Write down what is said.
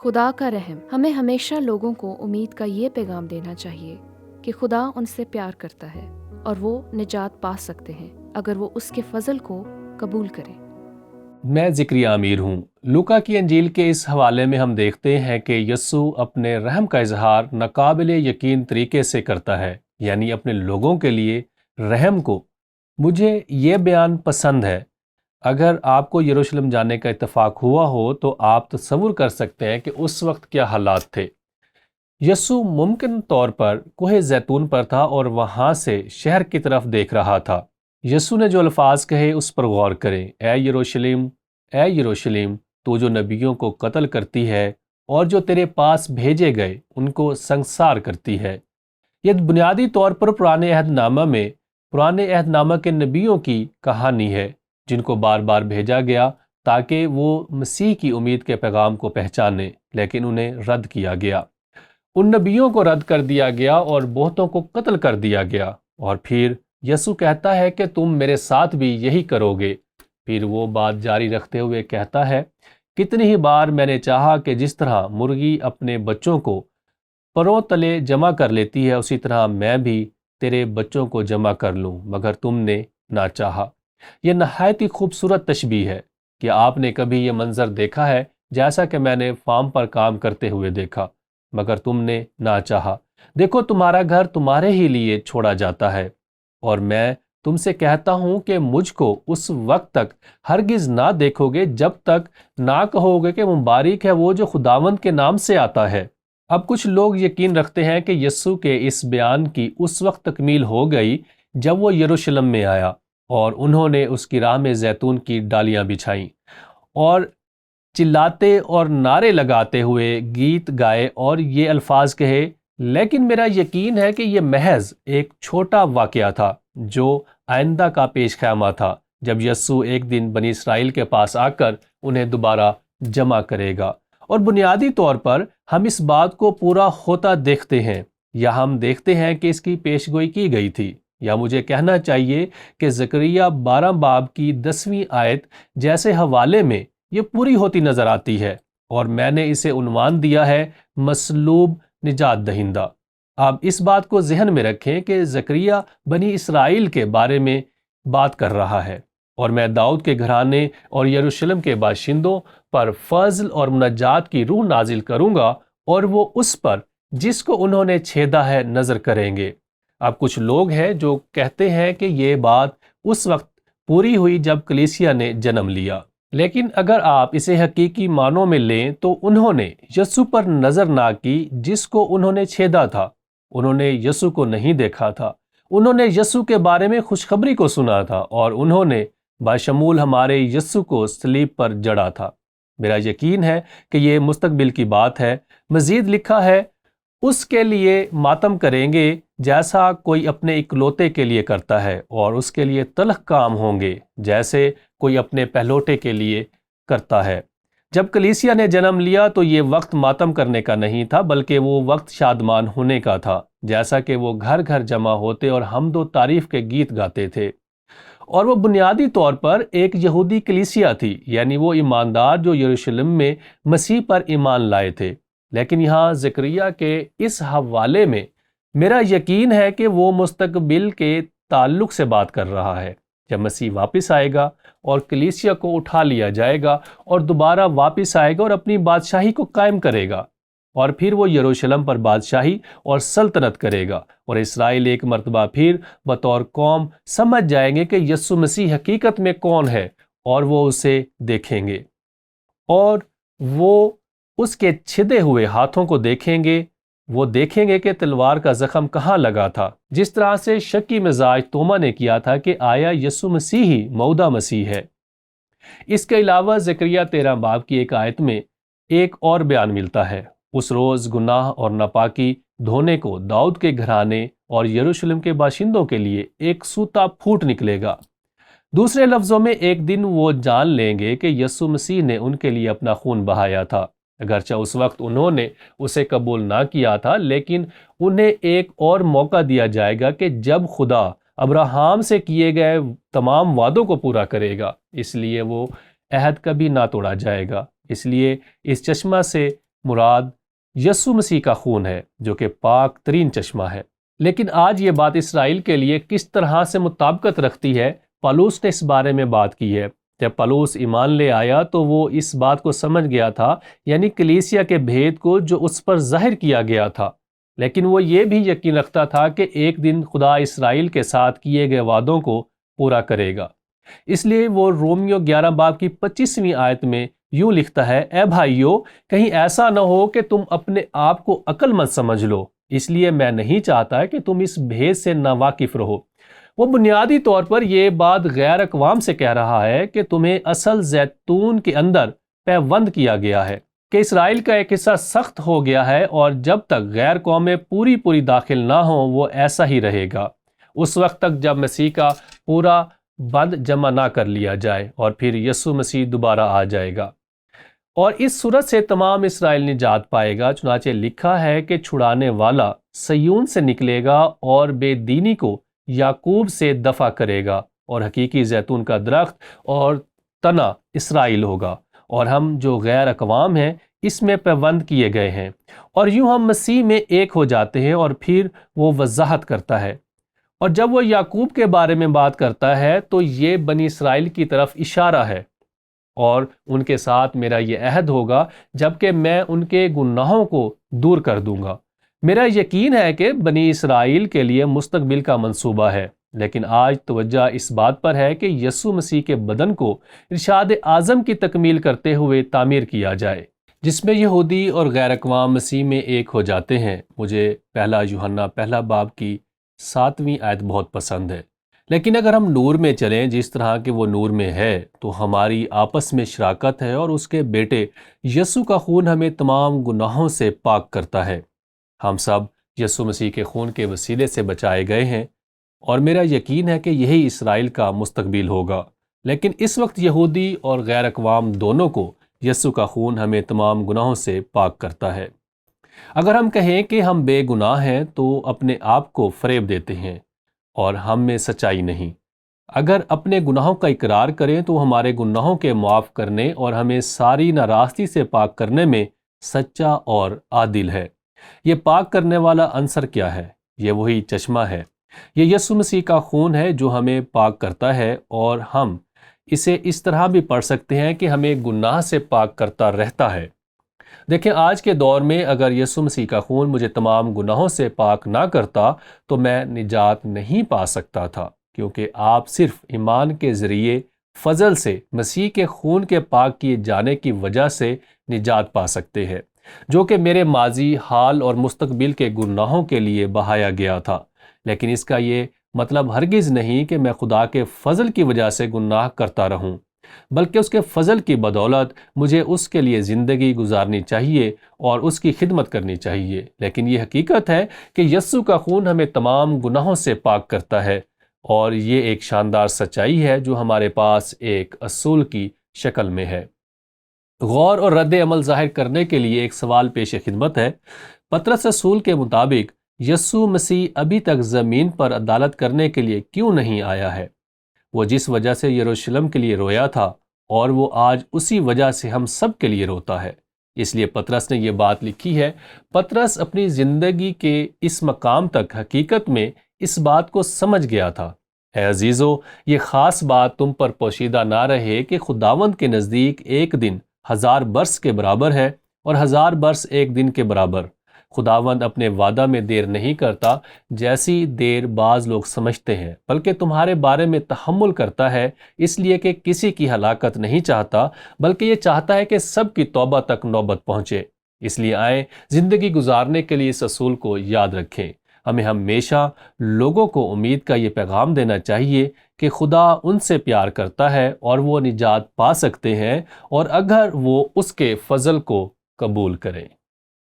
خدا کا رحم۔ ہمیں ہمیشہ لوگوں کو امید کا یہ پیغام دینا چاہیے کہ خدا ان سے پیار کرتا ہے اور وہ نجات پا سکتے ہیں اگر وہ اس کے فضل کو قبول کریں۔ میں زکریا امیر ہوں۔ لوکا کی انجیل کے اس حوالے میں ہم دیکھتے ہیں کہ یسوع اپنے رحم کا اظہار ناقابل یقین طریقے سے کرتا ہے، یعنی اپنے لوگوں کے لیے رحم کو۔ مجھے یہ بیان پسند ہے۔ اگر آپ کو یروشلم جانے کا اتفاق ہوا ہو تو آپ تصور کر سکتے ہیں کہ اس وقت کیا حالات تھے۔ یسوع ممکن طور پر کوہ زیتون پر تھا اور وہاں سے شہر کی طرف دیکھ رہا تھا۔ یسوع نے جو الفاظ کہے اس پر غور کریں۔ اے یروشلم، تو جو نبیوں کو قتل کرتی ہے اور جو تیرے پاس بھیجے گئے ان کو سنگسار کرتی ہے۔ یہ بنیادی طور پر پرانے عہد نامہ کے نبیوں کی کہانی ہے جن کو بار بار بھیجا گیا تاکہ وہ مسیح کی امید کے پیغام کو پہچانیں، لیکن انہیں رد کیا گیا۔ ان نبیوں کو رد کر دیا گیا اور بہتوں کو قتل کر دیا گیا، اور پھر یسوع کہتا ہے کہ تم میرے ساتھ بھی یہی کرو گے۔ پھر وہ بات جاری رکھتے ہوئے کہتا ہے، کتنی ہی بار میں نے چاہا کہ جس طرح مرغی اپنے بچوں کو پروں تلے جمع کر لیتی ہے اسی طرح میں بھی تیرے بچوں کو جمع کر لوں، مگر تم نے نہ چاہا۔ یہ نہایت ہی خوبصورت تشبیہ ہے کہ آپ نے کبھی یہ منظر دیکھا ہے جیسا کہ میں نے فارم پر کام کرتے ہوئے دیکھا، مگر تم نے نہ چاہا۔ دیکھو تمہارا گھر تمہارے ہی لیے چھوڑا جاتا ہے، اور میں تم سے کہتا ہوں کہ مجھ کو اس وقت تک ہرگز نہ دیکھو گے جب تک نہ کہو گے کہ مبارک ہے وہ جو خداوند کے نام سے آتا ہے۔ اب کچھ لوگ یقین رکھتے ہیں کہ یسوع کے اس بیان کی اس وقت تکمیل ہو گئی جب وہ یروشلم میں آیا اور انہوں نے اس کی راہ میں زیتون کی ڈالیاں بچھائیں اور چلاتے اور نعرے لگاتے ہوئے گیت گائے اور یہ الفاظ کہے، لیکن میرا یقین ہے کہ یہ محض ایک چھوٹا واقعہ تھا جو آئندہ کا پیش خیمہ تھا، جب یسوع ایک دن بنی اسرائیل کے پاس آ کر انہیں دوبارہ جمع کرے گا۔ اور بنیادی طور پر ہم اس بات کو پورا ہوتا دیکھتے ہیں، یا ہم دیکھتے ہیں کہ اس کی پیشگوئی کی گئی تھی، یا مجھے کہنا چاہیے کہ زکریا 12 باب کی 10ویں آیت جیسے حوالے میں یہ پوری ہوتی نظر آتی ہے، اور میں نے اسے عنوان دیا ہے مصلوب نجات دہندہ۔ آپ اس بات کو ذہن میں رکھیں کہ زکریا بنی اسرائیل کے بارے میں بات کر رہا ہے، اور میں داؤد کے گھرانے اور یروشلم کے باشندوں پر فضل اور منجات کی روح نازل کروں گا، اور وہ اس پر جس کو انہوں نے چھیدا ہے نظر کریں گے۔ اب کچھ لوگ ہیں جو کہتے ہیں کہ یہ بات اس وقت پوری ہوئی جب کلیسیا نے جنم لیا، لیکن اگر آپ اسے حقیقی معنوں میں لیں تو انہوں نے یسوع پر نظر نہ کی جس کو انہوں نے چھیدا تھا۔ انہوں نے یسوع کو نہیں دیکھا تھا، انہوں نے یسوع کے بارے میں خوشخبری کو سنا تھا، اور انہوں نے بشمول ہمارے یسوع کو صلیب پر جڑا تھا۔ میرا یقین ہے کہ یہ مستقبل کی بات ہے۔ مزید لکھا ہے، اس کے لیے ماتم کریں گے جیسا کوئی اپنے اکلوتے کے لیے کرتا ہے، اور اس کے لیے تلخ کام ہوں گے جیسے کوئی اپنے پہلوٹے کے لیے کرتا ہے۔ جب کلیسیا نے جنم لیا تو یہ وقت ماتم کرنے کا نہیں تھا، بلکہ وہ وقت شادمان ہونے کا تھا، جیسا کہ وہ گھر گھر جمع ہوتے اور حمد و تعریف کے گیت گاتے تھے۔ اور وہ بنیادی طور پر ایک یہودی کلیسیا تھی، یعنی وہ ایماندار جو یروشلم میں مسیح پر ایمان لائے تھے۔ لیکن یہاں زکریا کے اس حوالے میں میرا یقین ہے کہ وہ مستقبل کے تعلق سے بات کر رہا ہے، جب مسیح واپس آئے گا اور کلیسیا کو اٹھا لیا جائے گا اور دوبارہ واپس آئے گا اور اپنی بادشاہی کو قائم کرے گا، اور پھر وہ یروشلم پر بادشاہی اور سلطنت کرے گا، اور اسرائیل ایک مرتبہ پھر بطور قوم سمجھ جائیں گے کہ یسوع مسیح حقیقت میں کون ہے، اور وہ اسے دیکھیں گے، اور وہ اس کے چھدے ہوئے ہاتھوں کو دیکھیں گے۔ وہ دیکھیں گے کہ تلوار کا زخم کہاں لگا تھا، جس طرح سے شکی مزاج توما نے کیا تھا کہ آیا یسوع مسیح ہی موعودہ مسیح ہے۔ اس کے علاوہ زکریا 13 باب کی ایک آیت میں ایک اور بیان ملتا ہے، اس روز گناہ اور ناپاکی دھونے کو داؤد کے گھرانے اور یروشلم کے باشندوں کے لیے ایک سوتا پھوٹ نکلے گا۔ دوسرے لفظوں میں ایک دن وہ جان لیں گے کہ یسوع مسیح نے ان کے لیے اپنا خون بہایا تھا، اگرچہ اس وقت انہوں نے اسے قبول نہ کیا تھا، لیکن انہیں ایک اور موقع دیا جائے گا کہ جب خدا ابراہام سے کیے گئے تمام وعدوں کو پورا کرے گا، اس لیے وہ عہد کبھی نہ توڑا جائے گا۔ اس لیے اس چشمہ سے مراد یسوع مسیح کا خون ہے جو کہ پاک ترین چشمہ ہے۔ لیکن آج یہ بات اسرائیل کے لیے کس طرح سے مطابقت رکھتی ہے، پالوس نے اس بارے میں بات کی ہے۔ جب پالوس ایمان لے آیا تو وہ اس بات کو سمجھ گیا تھا، یعنی کلیسیا کے بھید کو جو اس پر ظاہر کیا گیا تھا، لیکن وہ یہ بھی یقین رکھتا تھا کہ ایک دن خدا اسرائیل کے ساتھ کیے گئے وعدوں کو پورا کرے گا۔ اس لیے وہ رومیو 11 باب کی 25ویں آیت میں یوں لکھتا ہے، اے بھائیو، کہیں ایسا نہ ہو کہ تم اپنے آپ کو عقل مند سمجھ لو، اس لیے میں نہیں چاہتا کہ تم اس بھید سے ناواقف رہو۔ وہ بنیادی طور پر یہ بات غیر اقوام سے کہہ رہا ہے کہ تمہیں اصل زیتون کے اندر پیوند کیا گیا ہے، کہ اسرائیل کا ایک حصہ سخت ہو گیا ہے، اور جب تک غیر قومیں پوری داخل نہ ہوں وہ ایسا ہی رہے گا، اس وقت تک جب مسیح کا پورا بند جمع نہ کر لیا جائے، اور پھر یسوع مسیح دوبارہ آ جائے گا، اور اس صورت سے تمام اسرائیل نجات پائے گا۔ چنانچہ لکھا ہے کہ چھڑانے والا سیون سے نکلے گا اور بے دینی کو یعقوب سے دفع کرے گا، اور حقیقی زیتون کا درخت اور تنا اسرائیل ہوگا، اور ہم جو غیر اقوام ہیں اس میں پیوند کیے گئے ہیں، اور یوں ہم مسیح میں ایک ہو جاتے ہیں۔ اور پھر وہ وضاحت کرتا ہے، اور جب وہ یعقوب کے بارے میں بات کرتا ہے تو یہ بنی اسرائیل کی طرف اشارہ ہے، اور ان کے ساتھ میرا یہ عہد ہوگا جبکہ میں ان کے گناہوں کو دور کر دوں گا۔ میرا یقین ہے کہ بنی اسرائیل کے لیے مستقبل کا منصوبہ ہے، لیکن آج توجہ اس بات پر ہے کہ یسوع مسیح کے بدن کو ارشاد اعظم کی تکمیل کرتے ہوئے تعمیر کیا جائے، جس میں یہودی اور غیر اقوام مسیح میں ایک ہو جاتے ہیں۔ مجھے پہلا یوحنا پہلا باب کی 7ویں آیت بہت پسند ہے، لیکن اگر ہم نور میں چلیں جس طرح کہ وہ نور میں ہے تو ہماری آپس میں شراکت ہے، اور اس کے بیٹے یسوع کا خون ہمیں تمام گناہوں سے پاک کرتا ہے۔ ہم سب یسوع مسیح کے خون کے وسیلے سے بچائے گئے ہیں، اور میرا یقین ہے کہ یہی اسرائیل کا مستقبل ہوگا۔ لیکن اس وقت یہودی اور غیر اقوام دونوں کو یسوع کا خون ہمیں تمام گناہوں سے پاک کرتا ہے۔ اگر ہم کہیں کہ ہم بے گناہ ہیں تو اپنے آپ کو فریب دیتے ہیں، اور ہم میں سچائی نہیں۔ اگر اپنے گناہوں کا اقرار کریں تو ہمارے گناہوں کے معاف کرنے اور ہمیں ساری ناراستی سے پاک کرنے میں سچا اور عادل ہے۔ یہ پاک کرنے والا عنصر کیا ہے؟ یہ وہی چشمہ ہے، یہ یسوع مسیح کا خون ہے جو ہمیں پاک کرتا ہے، اور ہم اسے اس طرح بھی پڑھ سکتے ہیں کہ ہمیں گناہ سے پاک کرتا رہتا ہے۔ دیکھیں، آج کے دور میں اگر یسوع مسیح کا خون مجھے تمام گناہوں سے پاک نہ کرتا تو میں نجات نہیں پا سکتا تھا، کیونکہ آپ صرف ایمان کے ذریعے فضل سے مسیح کے خون کے پاک کیے جانے کی وجہ سے نجات پا سکتے ہیں، جو کہ میرے ماضی، حال اور مستقبل کے گناہوں کے لیے بہایا گیا تھا۔ لیکن اس کا یہ مطلب ہرگز نہیں کہ میں خدا کے فضل کی وجہ سے گناہ کرتا رہوں، بلکہ اس کے فضل کی بدولت مجھے اس کے لیے زندگی گزارنی چاہیے اور اس کی خدمت کرنی چاہیے۔ لیکن یہ حقیقت ہے کہ یسوع کا خون ہمیں تمام گناہوں سے پاک کرتا ہے، اور یہ ایک شاندار سچائی ہے جو ہمارے پاس ایک اصول کی شکل میں ہے۔ غور اور رد عمل ظاہر کرنے کے لیے ایک سوال پیش خدمت ہے۔ پطرس رسول کے مطابق یسوع مسیح ابھی تک زمین پر عدالت کرنے کے لیے کیوں نہیں آیا ہے؟ وہ جس وجہ سے یروشلم کے لیے رویا تھا، اور وہ آج اسی وجہ سے ہم سب کے لیے روتا ہے۔ اس لیے پطرس نے یہ بات لکھی ہے۔ پطرس اپنی زندگی کے اس مقام تک حقیقت میں اس بات کو سمجھ گیا تھا۔ اے عزیزو، یہ خاص بات تم پر پوشیدہ نہ رہے کہ خداوند کے نزدیک ایک دن 1000 برس کے برابر ہے، اور 1000 برس ایک دن کے برابر۔ خداوند اپنے وعدہ میں دیر نہیں کرتا جیسی دیر بعض لوگ سمجھتے ہیں، بلکہ تمہارے بارے میں تحمل کرتا ہے، اس لیے کہ کسی کی ہلاکت نہیں چاہتا، بلکہ یہ چاہتا ہے کہ سب کی توبہ تک نوبت پہنچے۔ اس لیے آئیں زندگی گزارنے کے لیے اس اصول کو یاد رکھیں۔ ہمیں ہمیشہ لوگوں کو امید کا یہ پیغام دینا چاہیے کہ خدا ان سے پیار کرتا ہے اور وہ نجات پا سکتے ہیں، اور اگر وہ اس کے فضل کو قبول کریں۔